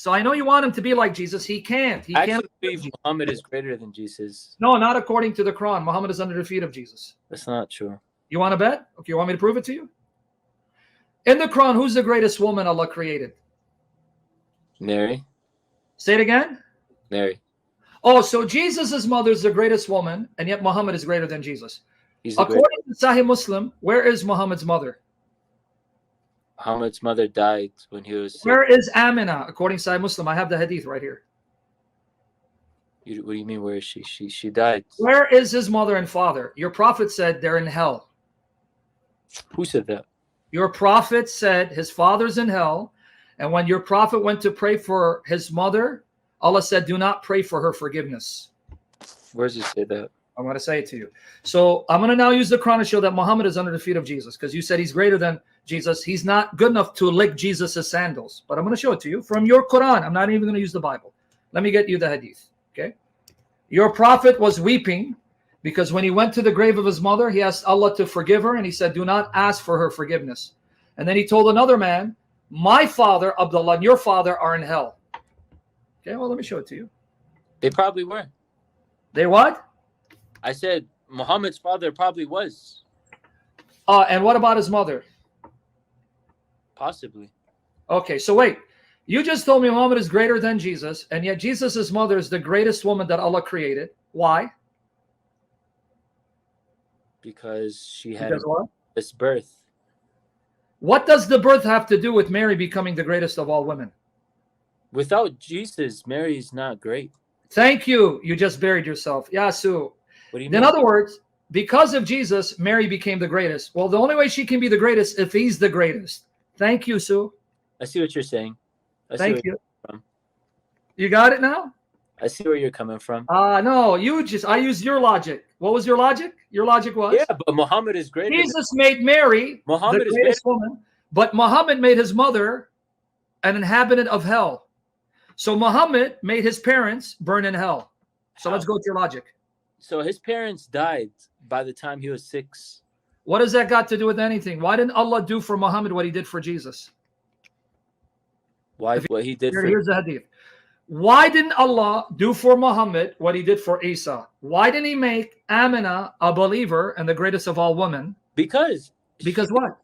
So I know you want him to be like Jesus. He can't. He I can't. actually believe Muhammad is greater than Jesus. No, not according to the Quran. Muhammad is under the feet of Jesus. That's not true. You want to bet? Okay, you want me to prove it to you? In the Quran, who's the greatest woman Allah created? Mary. Say it again. Mary. Oh, so Jesus' mother is the greatest woman, and yet Muhammad is greater than Jesus. He's the According to Sahih Muslim, where is Muhammad's mother? Muhammad's mother died when he was sick. Where is Amina? According to Sahih Muslim, I have the hadith right here. What do you mean, where is she? She died. Where is his mother and father? Your prophet said they're in hell. Who said that? Your prophet said his father's in hell, and when your prophet went to pray for his mother, Allah said, do not pray for her forgiveness. Where does it say that? I'm going to say it to you. So I'm going to now use the Quran to show that Muhammad is under the feet of Jesus, because you said he's greater than Jesus. He's not good enough to lick Jesus' sandals. But I'm going to show it to you from your Quran. I'm not even going to use the Bible. Let me get you the hadith. Okay. Your prophet was weeping because when he went to the grave of his mother, he asked Allah to forgive her, and he said, do not ask for her forgiveness. And then he told another man, my father, Abdullah, and your father are in hell. Okay, well, let me show it to you. They probably were. They what? I said Muhammad's father probably was. And what about his mother? Possibly. Okay, so wait. You just told me Muhammad is greater than Jesus, and yet Jesus' mother is the greatest woman that Allah created. Why? Because she had what? this birth. What does the birth have to do with Mary becoming the greatest of all women? Without Jesus, Mary is not great. Thank you. You just buried yourself. Yasu. What do you In mean? other words, because of Jesus, Mary became the greatest. Well, the only way she can be the greatest if he's the greatest. Thank you, Sue. I see what you're saying. Thank you. You got it now? I see where you're coming from. No, I used your logic. What was your logic? Your logic was? Yeah, but Muhammad is greater. Jesus made Mary Muhammad the is greatest woman, but Muhammad made his mother an inhabitant of hell. So Muhammad made his parents burn in hell. So let's go with your logic. So his parents died by the time he was 6. What does that got to do with anything? Why didn't Allah do for Muhammad what he did for Jesus? Why? What he did for... Here's the hadith. Why didn't Allah do for Muhammad what he did for Isa? Why didn't he make Amina a believer and the greatest of all women? Because what?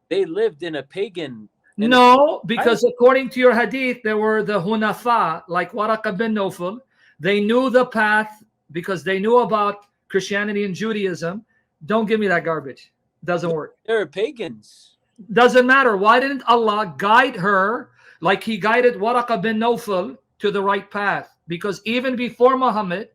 They lived in a pagan... No, because according to your hadith, there were the Hunafa, like Waraq bin Nawfal. They knew the path because they knew about Christianity and Judaism. Don't give me that garbage. Doesn't work. They're pagans. Doesn't matter. Why didn't Allah guide her like he guided Waraq bin Nawfal to the right path? Because even before Muhammad,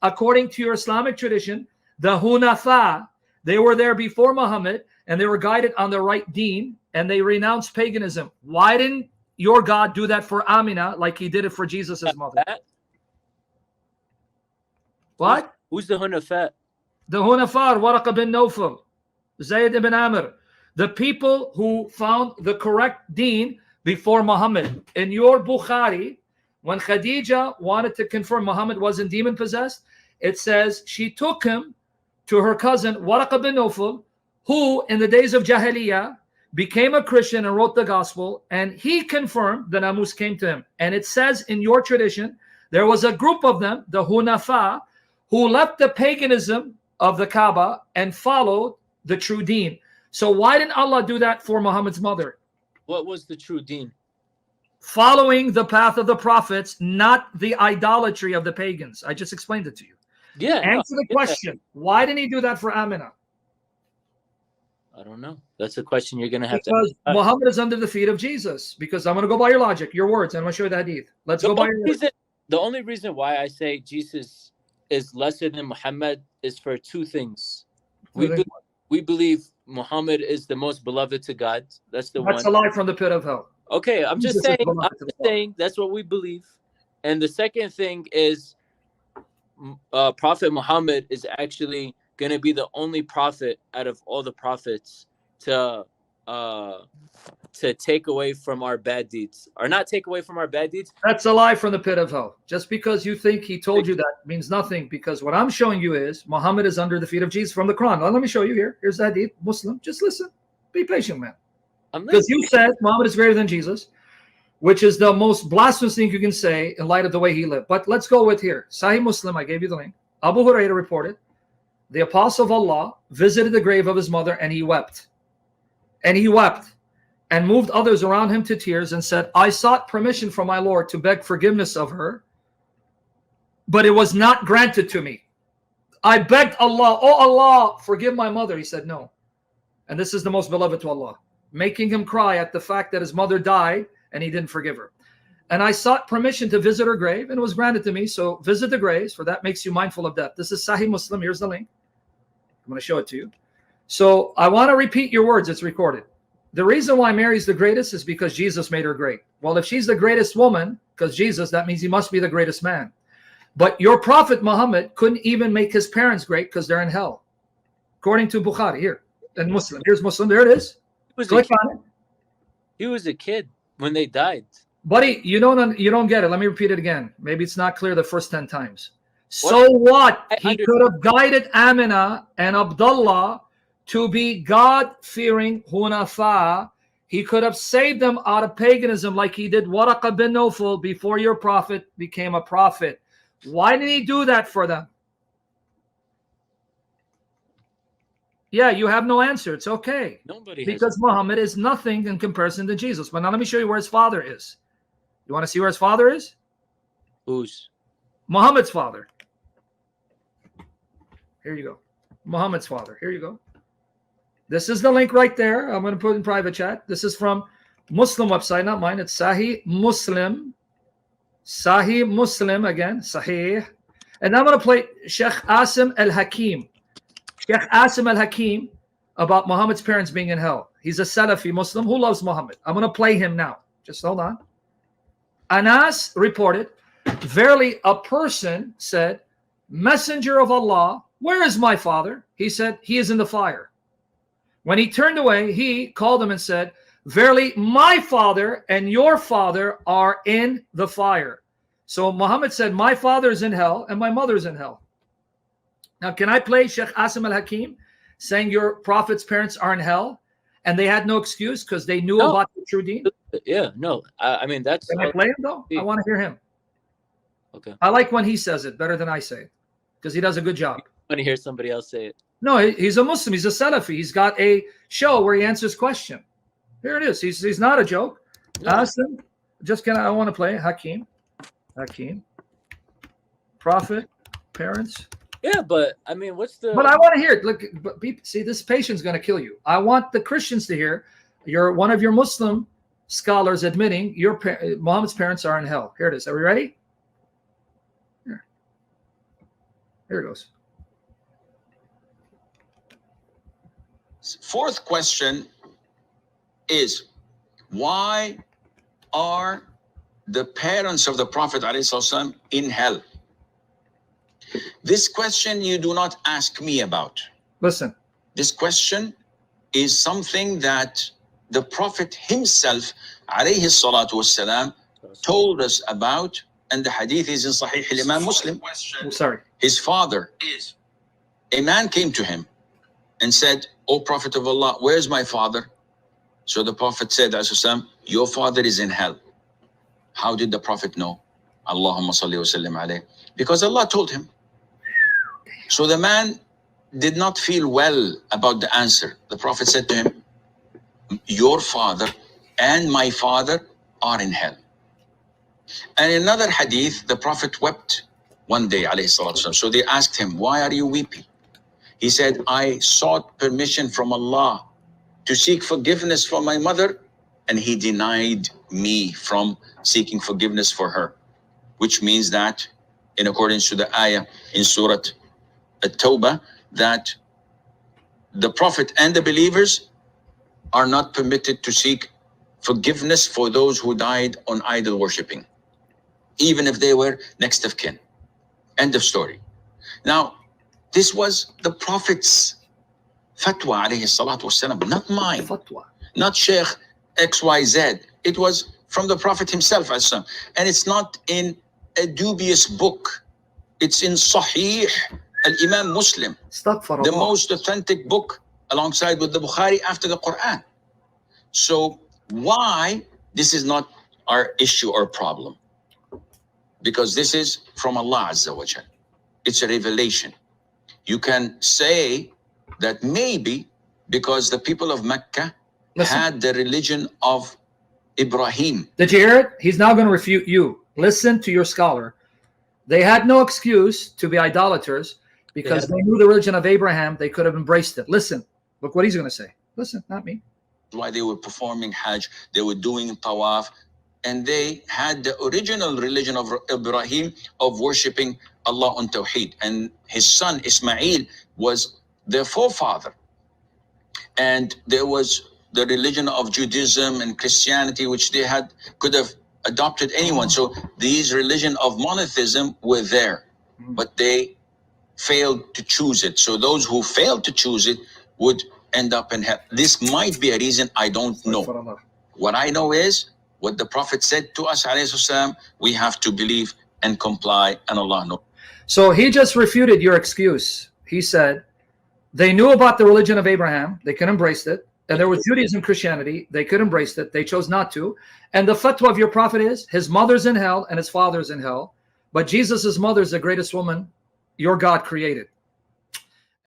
according to your Islamic tradition, the Hunafa, they were there before Muhammad and they were guided on the right deen and they renounced paganism. Why didn't your God do that for Amina like he did it for Jesus' mother? What? Who's the Hunafat? The Hunafar, Waraq bin Nawfal, Zayd ibn Amr, the people who found the correct deen before Muhammad. In your Bukhari, when Khadija wanted to confirm Muhammad wasn't demon possessed, it says she took him to her cousin Waraq bin Nawfal, who in the days of Jahiliyyah became a Christian and wrote the gospel, and he confirmed the Namus came to him. And it says in your tradition, there was a group of them, the Hunafa, who left the paganism of the Kaaba and followed the true deen. So why didn't Allah do that for Muhammad's mother? What was the true deen? Following the path of the prophets, not the idolatry of the pagans. I just explained it to you. Yeah. Answer the question. Why didn't he do that for Amina? I don't know. That's a question you're going to have because to... Muhammad is under the feet of Jesus. Because I'm going to go by your logic, your words, and I'm going to show you the hadith. Let's go by your words. The only reason why I say Jesus is lesser than Muhammad is for two things. We believe Muhammad is the most beloved to God. That's one. That's a lie from the pit of hell. Okay, I'm just saying that's what we believe. And the second thing is Prophet Muhammad is actually going to be the only prophet out of all the prophets to take away from our bad deeds, or not take away from our bad deeds. That's a lie from the pit of hell. Just because you think he told you that means nothing, because what I'm showing you is Muhammad is under the feet of Jesus from the Quran. Now, let me show you here. Here's the hadith, Muslim. Just listen. Be patient, man. Because you said Muhammad is greater than Jesus. which is the most blasphemous thing you can say in light of the way he lived. But let's go with here. Sahih Muslim, I gave you the link. Abu Hurairah reported, the apostle of Allah visited the grave of his mother and he wept. And he wept and moved others around him to tears and said, I sought permission from my Lord to beg forgiveness of her, but it was not granted to me. I begged Allah, oh Allah, forgive my mother. He said no. And this is the most beloved to Allah, making him cry at the fact that his mother died and he didn't forgive her. And I sought permission to visit her grave and it was granted to me. So visit the graves, for that makes you mindful of death. This is Sahih Muslim. Here's the link. I'm going to show it to you. So I want to repeat your words. It's recorded. The reason why Mary's the greatest is because Jesus made her great. Well, if she's the greatest woman, because Jesus, that means he must be the greatest man. But your prophet Muhammad couldn't even make his parents great because they're in hell. According to Bukhari, here, and Muslim. Here's Muslim. There it is. Click on it. He was a kid when they died. Buddy, you don't get it. Let me repeat it again. Maybe it's not clear the first 10 times. So what? He could have guided Amina and Abdullah to be God-fearing Hunafa. He could have saved them out of paganism like he did Waraqah bin Nawfal before your prophet became a prophet. Why did he do that for them? Yeah, you have no answer. It's okay. Because Muhammad is nothing in comparison to Jesus. But now let me show you where his father is. You want to see where his father is? Who's? Muhammad's father. Here you go. Muhammad's father. Here you go. This is the link right there. I'm going to put it in private chat. This is from Muslim website, not mine. It's Sahih Muslim. Sahih Muslim again. Sahih. And I'm going to play Sheikh Asim al-Hakim. Sheikh Asim al-Hakim about Muhammad's parents being in hell. He's a Salafi Muslim who loves Muhammad. I'm going to play him now. Just hold on. Anas reported, verily a person said, Messenger of Allah, where is my father? He said, he is in the fire. When he turned away, he called him and said, verily my father and your father are in the fire. So Muhammad said, my father is in hell and my mother is in hell. Now, can I play Sheikh Asim al-Hakim saying your prophet's parents are in hell and they had no excuse because they knew about the true deen? Yeah, no. I mean, that's... Can I play him, though? I want to hear him. Okay. I like when he says it better than I say it because he does a good job. I want to hear somebody else say it. No, he's a Muslim. He's a Salafi. He's got a show where he answers question. Here it is. He's not a joke. No. Asim, I want to play Hakim. Prophet, parents. Yeah, but I mean, what's the... But I want to hear it. Look, see, this patient's going to kill you. I want the Christians to hear one of your Muslim scholars admitting Muhammad's parents are in hell. Here it is. Are we ready? Here it goes. Fourth question is, why are the parents of the Prophet ﷺ in hell? This question you do not ask me about. Listen. This question is something that the Prophet himself, alayhi salatu wassalam, told us about, and the hadith is in Sahih al-Imam Muslim. Sorry. His father, a man came to him and said, O Prophet of Allah, where's my father? So the Prophet said, your father is in hell. How did the Prophet know? Allahumma salli wa sallim alayhi. Because Allah told him. So the man did not feel well about the answer. The Prophet said to him, your father and my father are in hell. And in another hadith, the Prophet wept one day, alayhi salatu wasalam. So they asked him, why are you weeping? He said, I sought permission from Allah to seek forgiveness for my mother, and he denied me from seeking forgiveness for her. Which means that, in accordance to the ayah in Surah At-Tawbah, that the Prophet and the believers are not permitted to seek forgiveness for those who died on idol worshipping, even if they were next of kin. End of story. Now, this was the Prophet's fatwa, alayhi salatu wasalam, not mine, Fatwa. not Sheikh XYZ. It was from the Prophet himself, and it's not in a dubious book. It's in Sahih al-Imam Muslim, the most authentic book alongside with the Bukhari after the Quran. So why this is not our issue or problem. Because this is from Allah Azza wa Jal. It's a revelation. You can say that maybe because the people of Mecca had the religion of Ibrahim. Did you hear it? He's now going to refute you. Listen to your scholar. They had no excuse to be idolaters because they knew the religion of Abraham. They could have embraced it. Listen, look what he's going to say. Listen, not me. Why they were performing Hajj, they were doing Tawaf, and they had the original religion of Ibrahim of worshipping Allah on Tawheed. And his son Ismail was their forefather. And there was the religion of Judaism and Christianity, which they could have adopted anyone. So these religion of monotheism were there, but they failed to choose it. So those who failed to choose it would end up in hell. This might be a reason, I don't know. What I know is what the Prophet said to us, alayhi salam, we have to believe and comply, and Allah knows. So he just refuted your excuse. He said they knew about the religion of Abraham, they could embrace it, and there was Judaism, Christianity, they could embrace it, they chose not to. And the fatwa of your prophet is his mother's in hell and his father's in hell, but Jesus's mother is the greatest woman your God created.